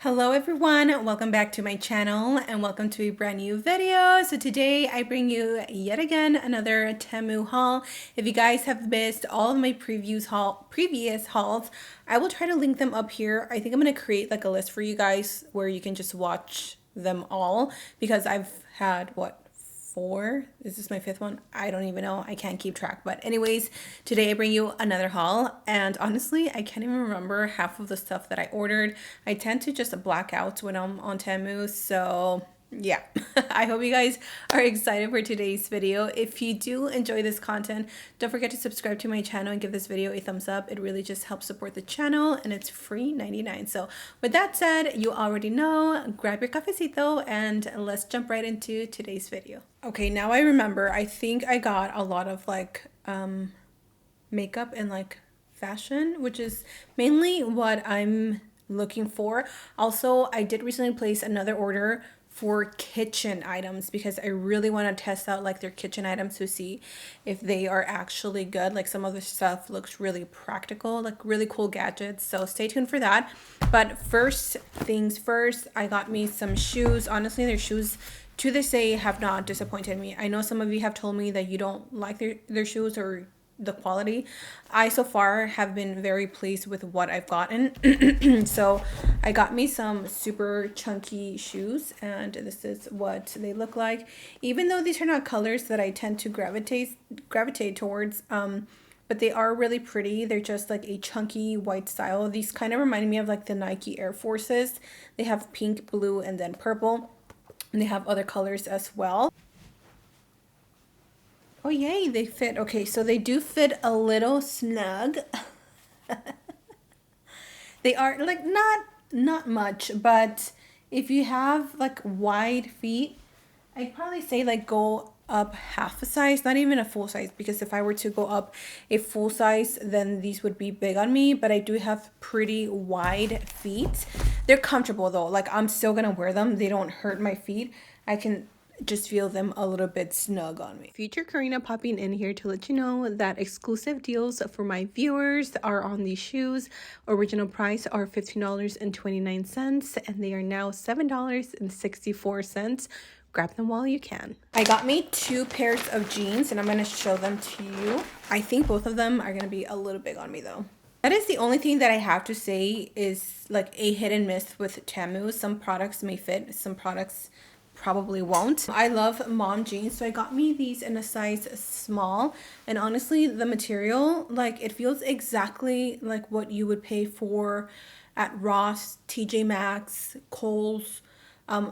Hello everyone, welcome back to my channel and welcome to a brand new video. So today I bring you yet again another Temu haul. If you guys have missed all of my previous hauls, I will try to link them up here. I think I'm going to create like a list for you guys where you can just watch them all because I've had four. Is this my fifth one? I don't even know. I can't keep track. But anyways, today I bring you another haul. And honestly, I can't even remember half of the stuff that I ordered. I tend to just black out when I'm on Temu. So yeah, I hope you guys are excited for today's video. If you do enjoy this content, don't forget to subscribe to my channel and give this video a thumbs up. It really just helps support the channel and it's free 99. So with that said, you already know, grab your cafecito and let's jump right into today's video. Okay, now I remember, I think I got a lot of like makeup and like fashion, which is mainly what I'm looking for. Also, I did recently place another order for kitchen items because I really want to test out like their kitchen items to see if they are actually good. Like some of the stuff looks really practical, like really cool gadgets. So stay tuned for that. But first things first, I got me some shoes. Honestly, their shoes to this day have not disappointed me. I know some of you have told me that you don't like their shoes or the quality. I so far have been very pleased with what I've gotten. So I got me some super chunky shoes and this is what they look like. Even though these are not colors that I tend to gravitate towards, but they are really pretty. They're just like a chunky white style. These kind of remind me of like the Nike Air Forces. They have pink, blue, and then purple. And they have other colors as well. Oh yay, they fit. Okay, so they do fit a little snug. They are like not much, but if you have like wide feet, I'd probably say like go up half a size, not even a full size, because if I were to go up a full size, then these would be big on me, but I do have pretty wide feet. They're comfortable though. Like I'm still gonna wear them. They don't hurt my feet. I can just feel them a little bit snug on me. Future Karina popping in here to let you know that exclusive deals for my viewers are on these shoes. Original price are $15.29 and they are now $7.64. Grab them while you can. I got me two pairs of jeans and I'm going to show them to you. I think both of them are going to be a little big on me though. That is the only thing that I have to say is like a hit and miss with Temu. Some products may fit, some products probably won't. I love mom jeans, so I got me these in a size small, and honestly the material, like it feels exactly like what you would pay for at Ross, TJ Maxx, Kohl's,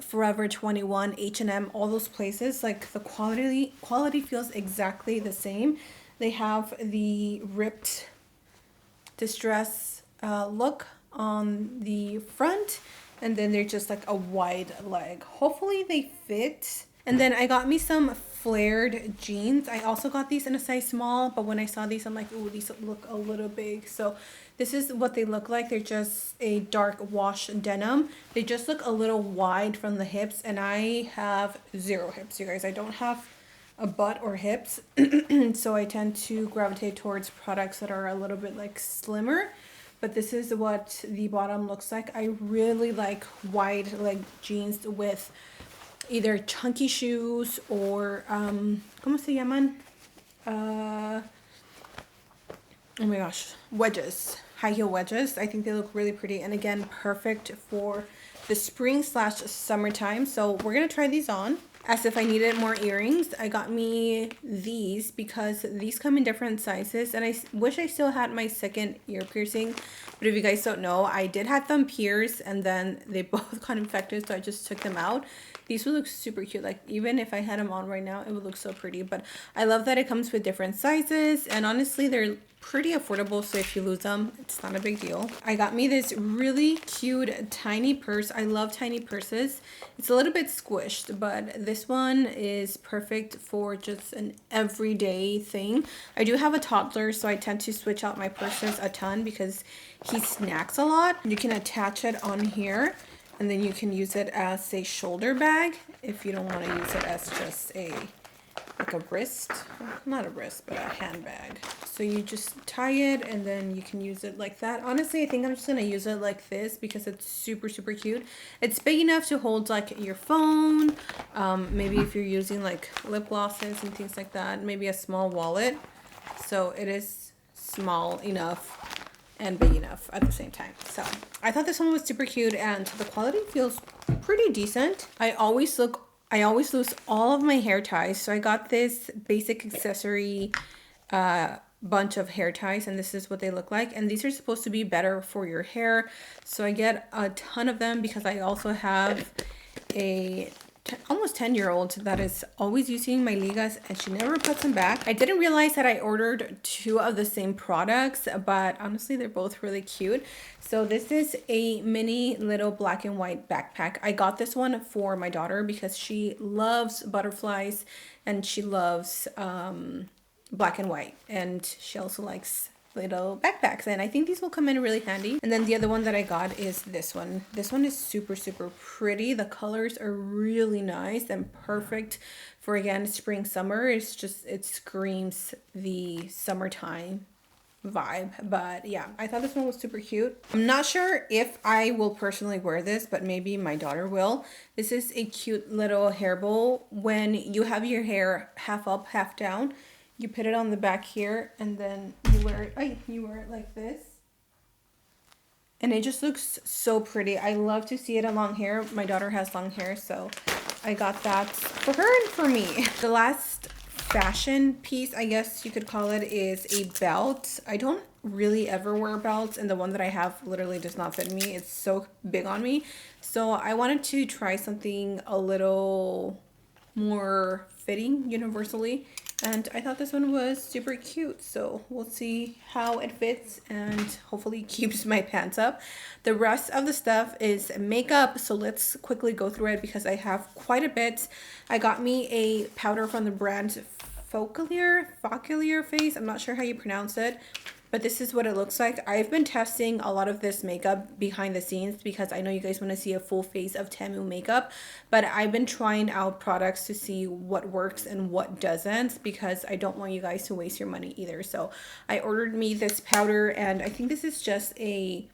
Forever 21, H&M, all those places. Like the quality feels exactly the same. They have the ripped distress look on the front, and then they're just like a wide leg. Hopefully they fit. And then I got me some flared jeans. I also got these in a size small, but when I saw these, I'm like, ooh, these look a little big. So this is what they look like. They're just a dark wash denim. They just look a little wide from the hips, and I have zero hips, you guys. I don't have a butt or hips, so I tend to gravitate towards products that are a little bit like slimmer. But this is what the bottom looks like. I really like wide leg jeans with either chunky shoes or ¿cómo se llaman? Oh my gosh, wedges, high heel wedges. I think they look really pretty, and again, perfect for the spring/summertime. So we're gonna try these on. As if I needed more earrings, I got me these because these come in different sizes, and I wish I still had my second ear piercing, but if you guys don't know, I did have them pierced and then they both got infected, so I just took them out. These would look super cute. Like even if I had them on right now, it would look so pretty. But I love that it comes with different sizes, and honestly they're pretty affordable, so if you lose them, it's not a big deal. I got me this really cute tiny purse. I love tiny purses. It's a little bit squished, but this one is perfect for just an everyday thing. I do have a toddler, so I tend to switch out my purses a ton because he snacks a lot. You can attach it on here, and then you can use it as a shoulder bag if you don't want to use it as just a like a wrist, not a wrist, but a handbag. So you just tie it and then you can use it like that. Honestly, I think I'm just gonna use it like this because it's super, super cute. It's big enough to hold like your phone, maybe if you're using like lip glosses and things like that, maybe a small wallet. So it is small enough and big enough at the same time. So I thought this one was super cute and the quality feels pretty decent. I always lose all of my hair ties. So I got this basic accessory bunch of hair ties and this is what they look like. And these are supposed to be better for your hair. So I get a ton of them because I also have a almost 10-year-old that is always using my ligas and she never puts them back. I didn't realize that I ordered 2 of the same products, but honestly they're both really cute. So this is a mini little black and white backpack. I got this one for my daughter because she loves butterflies and she loves black and white, and she also likes little backpacks, and I think these will come in really handy. And then the other one that I got is this one. This one is super, super pretty. The colors are really nice and perfect for, again, spring, summer. It's just, it screams the summertime vibe. But yeah, I thought this one was super cute. I'm not sure if I will personally wear this, but maybe my daughter will. This is a cute little hair bowl. When you have your hair half up, half down, you put it on the back here and then you wear it like this. And it just looks so pretty. I love to see it in long hair. My daughter has long hair, so I got that for her and for me. The last fashion piece, I guess you could call it, is a belt. I don't really ever wear belts, and the one that I have literally does not fit me. It's so big on me. So I wanted to try something a little more fitting universally, and I thought this one was super cute. So we'll see how it fits and hopefully keeps my pants up. The rest of the stuff is makeup, so let's quickly go through it because I have quite a bit. I got me a powder from the brand Focalier Face. I'm not sure how you pronounce it, but this is what it looks like. I've been testing a lot of this makeup behind the scenes because I know you guys want to see a full face of Temu makeup, but I've been trying out products to see what works and what doesn't because I don't want you guys to waste your money either. So I ordered me this powder, and I think this is just a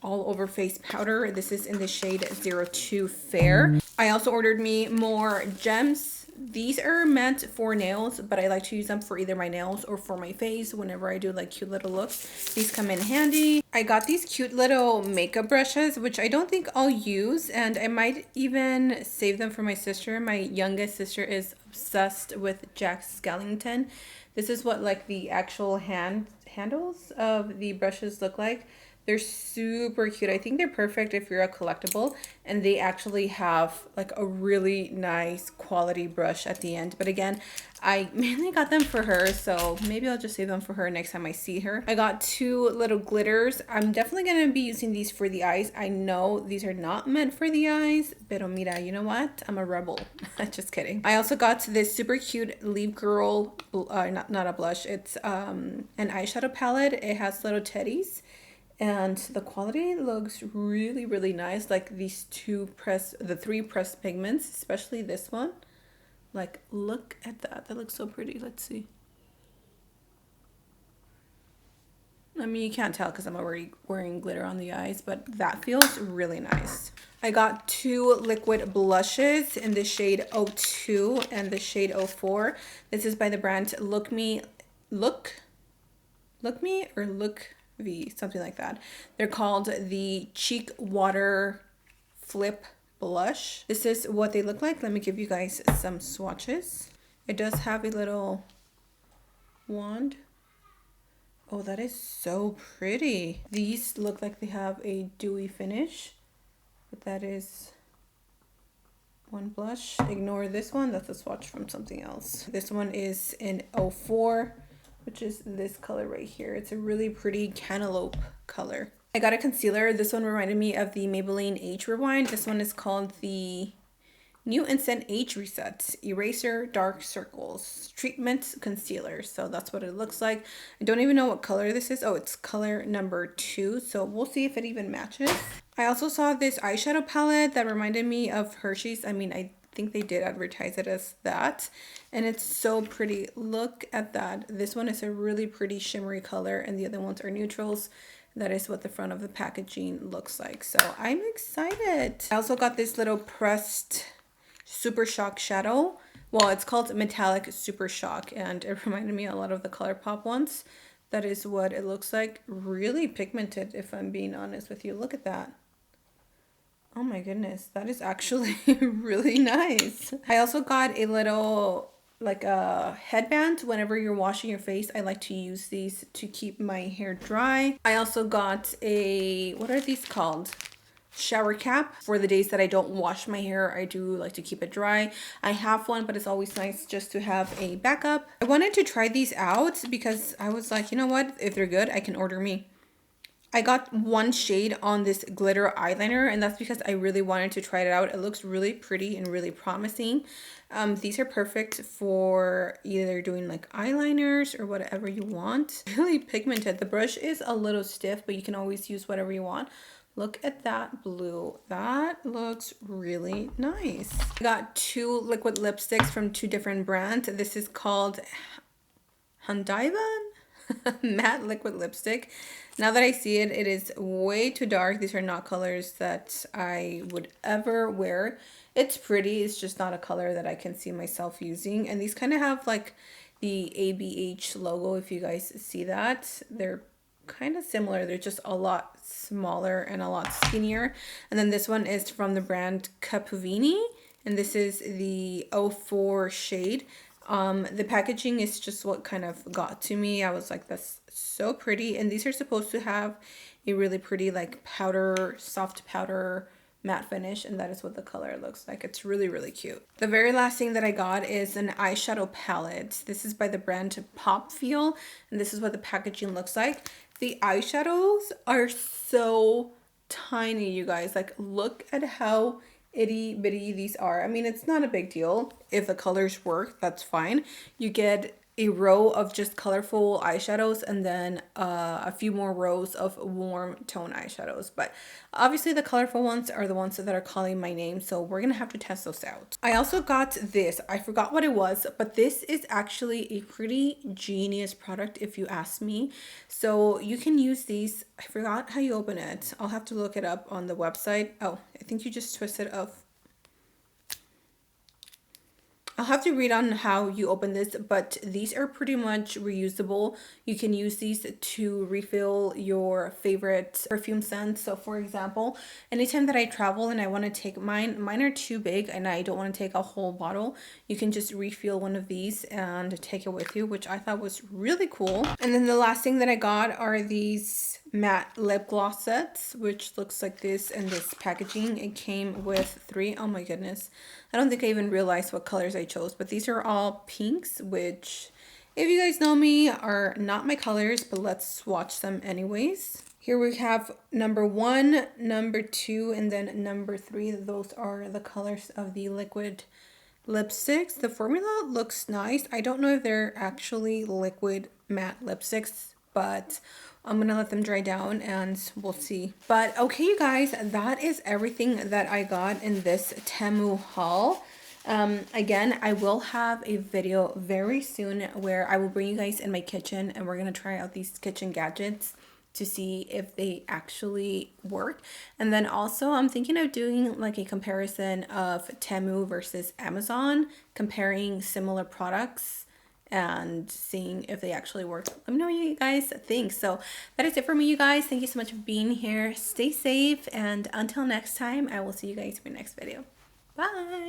all over face powder. This is in the shade 02 Fair. I also ordered me more gems. These are meant for nails, but I like to use them for either my nails or for my face whenever I do like cute little looks. These come in handy. I got these cute little makeup brushes, which I don't think I'll use, and I might even save them for my sister. My youngest sister is obsessed with Jack Skellington. This is what like the actual handles of the brushes look like. They're super cute. I think they're perfect if you're a collectible, and they actually have like a really nice quality brush at the end. But again, I mainly got them for her, so maybe I'll just save them for her next time I see her. I got 2 little glitters. I'm definitely going to be using these for the eyes. I know these are not meant for the eyes, pero mira, you know what? I'm a rebel. Just kidding. I also got this super cute Leave Girl, not a blush. It's an eyeshadow palette. It has little teddies. And the quality looks really, really nice. Like these the 3 pressed pigments, especially this one. Like, look at that. That looks so pretty. Let's see. I mean, you can't tell because I'm already wearing glitter on the eyes, but that feels really nice. I got 2 liquid blushes in the shade 02 and the shade 04. This is by the brand Look Me V, something like that. They're called the Cheek Water Flip Blush. This is what they look like. Let me give you guys some swatches. It does have a little wand. Oh, that is so pretty. These look like they have a dewy finish, but that is one blush. Ignore this one. That's a swatch from something else. This one is in 04. Which is this color right here. It's a really pretty cantaloupe color. I got a concealer. This one reminded me of the Maybelline Age Rewind. This one is called the New Instant Age Reset Eraser Dark Circles Treatment Concealer. So that's what it looks like. I don't even know what color this is. Oh, it's color number 2. So we'll see if it even matches. I also saw this eyeshadow palette that reminded me of Hershey's. I mean, I think they did advertise it as that. And it's so pretty. Look at that. This one is a really pretty shimmery color and the other ones are neutrals. That is what the front of the packaging looks like. So I'm excited. I also got this little pressed Super Shock shadow. Well, it's called Metallic Super Shock, and it reminded me a lot of the ColourPop ones. That is what it looks like. Really pigmented, if I'm being honest with you. Look at that. Oh my goodness, that is actually really nice. I also got a little, like a headband. Whenever you're washing your face, I like to use these to keep my hair dry. I also got a, what are these called? Shower cap. For the days that I don't wash my hair, I do like to keep it dry. I have one, but it's always nice just to have a backup. I wanted to try these out because I was like, you know what, if they're good, I can order me. I got one shade on this glitter eyeliner, and that's because I really wanted to try it out. It looks really pretty and really promising. These are perfect for either doing like eyeliners or whatever you want. Really pigmented. The brush is a little stiff, but you can always use whatever you want. Look at that blue. That looks really nice. I got two liquid lipsticks from two different brands. This is called Handaivan matte liquid lipstick. Now that I see it, it is way too dark. These are not colors that I would ever wear. It's pretty. It's just not a color that I can see myself using. And these kind of have like the ABH logo, if you guys see that. They're kind of similar. They're just a lot smaller and a lot skinnier. And then this one is from the brand Capuvini, and this is the 04 shade. The packaging is just what kind of got to me. I was like, that's so pretty. And these are supposed to have a really pretty like powder, soft powder matte finish, and that is what the color looks like. It's really, really cute. The very last thing that I got is an eyeshadow palette. This is by the brand POPFEEL, and this is what the packaging looks like. The eyeshadows are so tiny, you guys. Like, look at how itty bitty these are. I mean, it's not a big deal. If the colors work, that's fine. You get a row of just colorful eyeshadows and then a few more rows of warm tone eyeshadows. But obviously the colorful ones are the ones that are calling my name, so we're gonna have to test those out. I also got this. I forgot what it was, but this is actually a pretty genius product if you ask me. So you can use these. I forgot how you open it. I'll have to look it up on the website. Oh, I think you just twist it off. I'll have to read on how you open this, but these are pretty much reusable. You can use these to refill your favorite perfume scents. So for example, anytime that I travel and I want to take mine are too big and I don't want to take a whole bottle, you can just refill one of these and take it with you, which I thought was really cool. And then the last thing that I got are these matte lip gloss sets, which looks like this in this packaging. It came with 3. Oh my goodness, I don't think I even realized what colors I chose, but these are all pinks, which if you guys know me are not my colors, but let's swatch them anyways. Here we have number 1, number 2, and then number 3. Those are the colors of the liquid lipsticks. The formula looks nice. I don't know if they're actually liquid matte lipsticks, but I'm gonna let them dry down and we'll see. But okay, you guys, that is everything that I got in this Temu haul. Again, I will have a video very soon where I will bring you guys in my kitchen and we're gonna try out these kitchen gadgets to see if they actually work. And then also I'm thinking of doing like a comparison of Temu versus Amazon, comparing similar products and seeing if they actually work. Let me know what you guys think. So that is it for me, you guys. Thank you so much for being here. Stay safe, and until next time, I will see you guys in my next video. Bye.